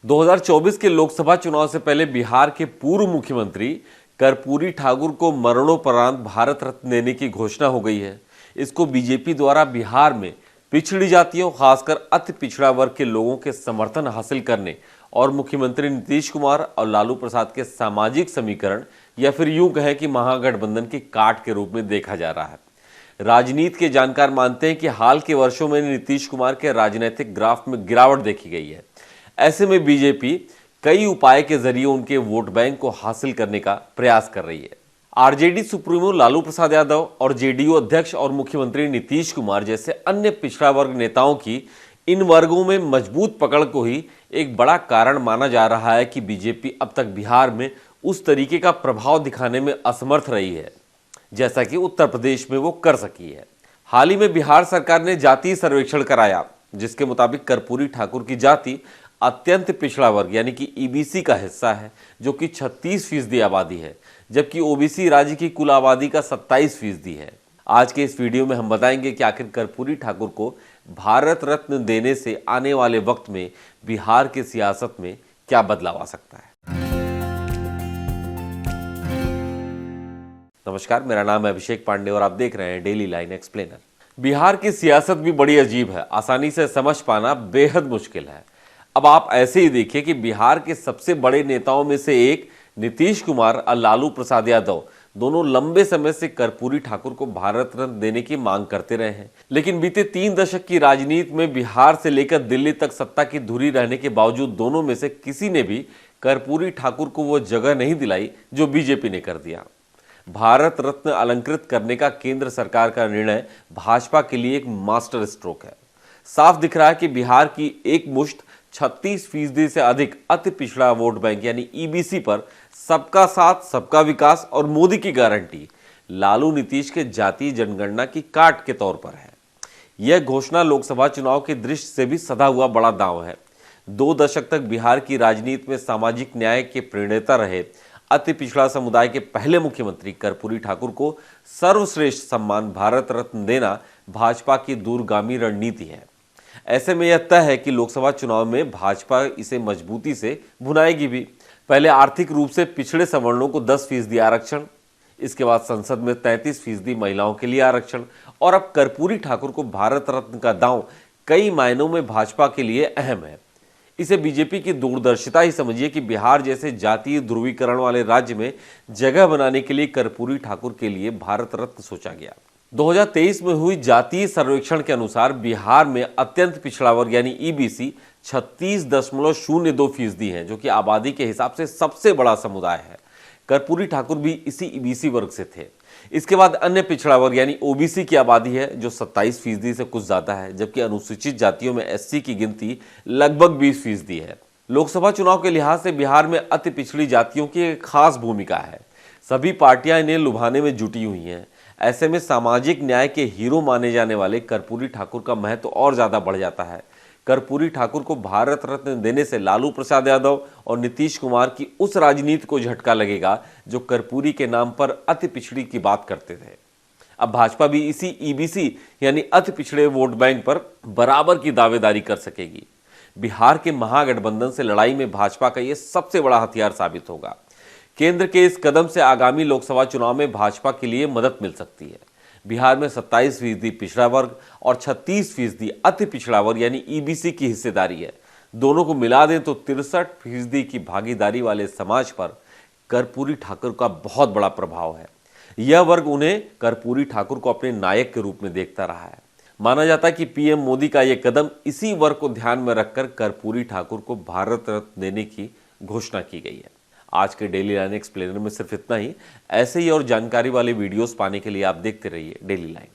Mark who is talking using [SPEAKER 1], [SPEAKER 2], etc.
[SPEAKER 1] 2024 के लोकसभा चुनाव से पहले बिहार के पूर्व मुख्यमंत्री कर्पूरी ठाकुर को मरणोपरांत भारत रत्न देने की घोषणा हो गई है। इसको बीजेपी द्वारा बिहार में पिछड़ी जातियों, खासकर अति पिछड़ा वर्ग के लोगों के समर्थन हासिल करने और मुख्यमंत्री नीतीश कुमार और लालू प्रसाद के सामाजिक समीकरण या फिर यूं कहें कि महागठबंधन की काट के रूप में देखा जा रहा है। राजनीति के जानकार मानते हैं कि हाल के वर्षों में नीतीश कुमार के राजनीतिक ग्राफ में गिरावट देखी गई है। ऐसे में बीजेपी कई उपाय के जरिए उनके वोट बैंक को हासिल करने का प्रयास कर रही है। आरजेडी सुप्रीमो लालू प्रसाद यादव और जेडीयू अध्यक्ष और मुख्यमंत्री नीतीश कुमार जैसे अन्य पिछड़ा वर्ग नेताओं की इन वर्गों में मजबूत पकड़ को ही एक बड़ा कारण माना जा रहा है कि बीजेपी अब तक बिहार में उस तरीके का प्रभाव दिखाने में असमर्थ रही है जैसा कि उत्तर प्रदेश में वो कर सकी है। हाल ही में बिहार सरकार ने जातीय सर्वेक्षण कराया, जिसके मुताबिक कर्पूरी ठाकुर की जाति अत्यंत पिछड़ा वर्ग यानी कि ईबीसी का हिस्सा है, जो कि 36% आबादी है, जबकि ओबीसी राज्य की कुल आबादी का 27% है। आज के इस वीडियो में हम बताएंगे कि आखिर कर्पूरी ठाकुर को भारत रत्न देने से आने वाले वक्त में बिहार की सियासत में क्या बदलाव आ सकता है। नमस्कार, मेरा नाम है अभिषेक पांडे और आप देख रहे हैं डेली लाइन एक्सप्लेनर। बिहार की सियासत भी बड़ी अजीब है, आसानी से समझ पाना बेहद मुश्किल है। अब आप ऐसे ही देखिए कि बिहार के सबसे बड़े नेताओं में से एक नीतीश कुमार और लालू प्रसाद यादव दोनों लंबे समय से कर्पूरी ठाकुर को भारत रत्न देने की मांग करते रहे हैं, लेकिन बीते 3 दशक की राजनीति में बिहार से लेकर दिल्ली तक सत्ता की धुरी रहने के बावजूद दोनों में से किसी ने भी कर्पूरी ठाकुर को वो जगह नहीं दिलाई जो बीजेपी ने कर दिया। भारत रत्न अलंकृत करने का केंद्र सरकार का निर्णय भाजपा के लिए एक मास्टर स्ट्रोक है। साफ दिख रहा है कि बिहार की एक मुश्त 36% से अधिक अति पिछड़ा वोट बैंक यानी ईबीसी पर सबका साथ, सबका विकास और मोदी की गारंटी लालू नीतीश के जातीय जनगणना की काट के तौर पर है। यह घोषणा लोकसभा चुनाव की दृष्टि से भी सधा हुआ बड़ा दांव है। 2 दशक तक बिहार की राजनीति में सामाजिक न्याय के प्रणेता रहे अति पिछड़ा समुदाय के पहले मुख्यमंत्री कर्पूरी ठाकुर को सर्वश्रेष्ठ सम्मान भारत रत्न देना भाजपा की दूरगामी रणनीति है। ऐसे में यह तय है कि लोकसभा चुनाव में भाजपा इसे मजबूती से भुनाएगी भी। पहले आर्थिक रूप से पिछड़े सवर्णों को 10% आरक्षण, इसके बाद संसद में 33% महिलाओं के लिए आरक्षण और अब कर्पूरी ठाकुर को भारत रत्न का दांव कई मायनों में भाजपा के लिए अहम है। इसे बीजेपी की दूरदर्शिता ही समझिए कि बिहार जैसे जातीय ध्रुवीकरण वाले राज्य में जगह बनाने के लिए कर्पूरी ठाकुर के लिए भारत रत्न सोचा गया। 2023 में हुई जातीय सर्वेक्षण के अनुसार बिहार में अत्यंत पिछड़ा वर्ग यानी ईबीसी 36.02% है, जो कि आबादी के हिसाब से सबसे बड़ा समुदाय है। कर्पूरी ठाकुर भी इसी ईबीसी वर्ग से थे। इसके बाद अन्य पिछड़ा वर्ग यानी ओबीसी की आबादी है, जो 27% से कुछ ज्यादा है, जबकि अनुसूचित जातियों में एससी की गिनती लगभग 20% है। लोकसभा चुनाव के लिहाज से बिहार में अति पिछड़ी जातियों की एक खास भूमिका है। सभी पार्टियां इन्हें लुभाने में जुटी हुई हैं। ऐसे में सामाजिक न्याय के हीरो माने जाने वाले कर्पूरी ठाकुर का महत्व और ज्यादा बढ़ जाता है। कर्पूरी ठाकुर को भारत रत्न देने से लालू प्रसाद यादव और नीतीश कुमार की उस राजनीति को झटका लगेगा जो कर्पूरी के नाम पर अति पिछड़ी की बात करते थे। अब भाजपा भी इसी ईबीसी यानी अति पिछड़े वोट बैंक पर बराबर की दावेदारी कर सकेगी। बिहार के महागठबंधन से लड़ाई में भाजपा का यह सबसे बड़ा हथियार साबित होगा। केंद्र के इस कदम से आगामी लोकसभा चुनाव में भाजपा के लिए मदद मिल सकती है। बिहार में 27% पिछड़ा वर्ग और 36% अति पिछड़ा वर्ग यानी ईबीसी की हिस्सेदारी है। दोनों को मिला दें तो 63% की भागीदारी वाले समाज पर कर्पूरी ठाकुर का बहुत बड़ा प्रभाव है। यह वर्ग उन्हें कर्पूरी ठाकुर को अपने नायक के रूप में देखता रहा है। माना जाता है कि पीएम मोदी का यह कदम इसी वर्ग को ध्यान में रखकर कर्पूरी ठाकुर को भारत रत्न देने की घोषणा की गई है। आज के डेली लाइन एक्सप्लेनर में सिर्फ इतना ही। ऐसे ही और जानकारी वाले वीडियोस पाने के लिए आप देखते रहिए डेली लाइन।